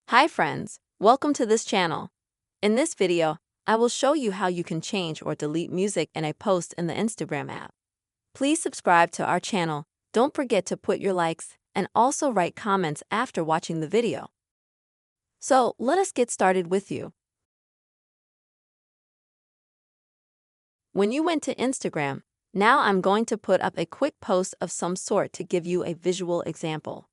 Hi friends, welcome to this channel. In this video, I will show you how you can change or delete music in a post in the Instagram app. Please subscribe to our channel, don't forget to put your likes, and also write comments after watching the video. So, let us get started with you. When you went to Instagram, now I'm going to put up a quick post of some sort to give you a visual example.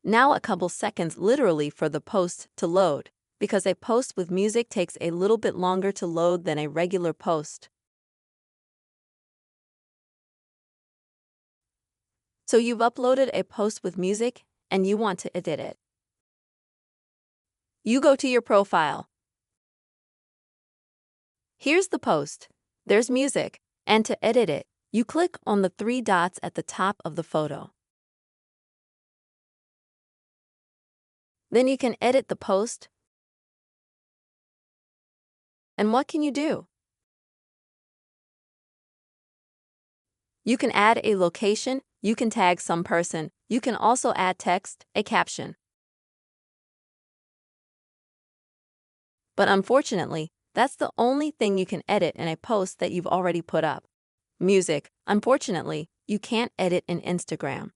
Now a couple seconds literally for the post to load, because a post with music takes a little bit longer to load than a regular post. So you've uploaded a post with music and you want to edit it. You go to your profile. Here's the post. There's music, and to edit it, you click on the three dots at the top of the photo. Then you can edit the post. And what can you do? You can add a location, you can tag some person, you can also add text, a caption. But unfortunately, that's the only thing you can edit in a post that you've already put up. Music, unfortunately, you can't edit in Instagram.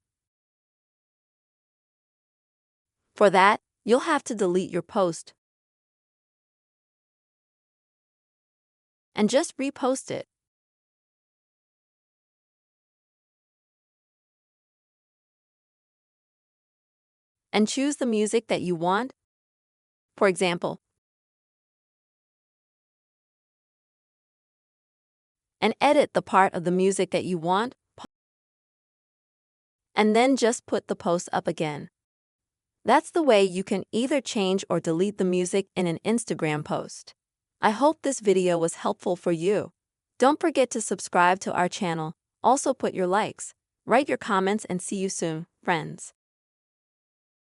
For that, you'll have to delete your post and just repost it. And choose the music that you want. For example, and edit the part of the music that you want, and then just put the post up again. That's the way you can either change or delete the music in an Instagram post. I hope this video was helpful for you. Don't forget to subscribe to our channel, also put your likes, write your comments, and see you soon, friends.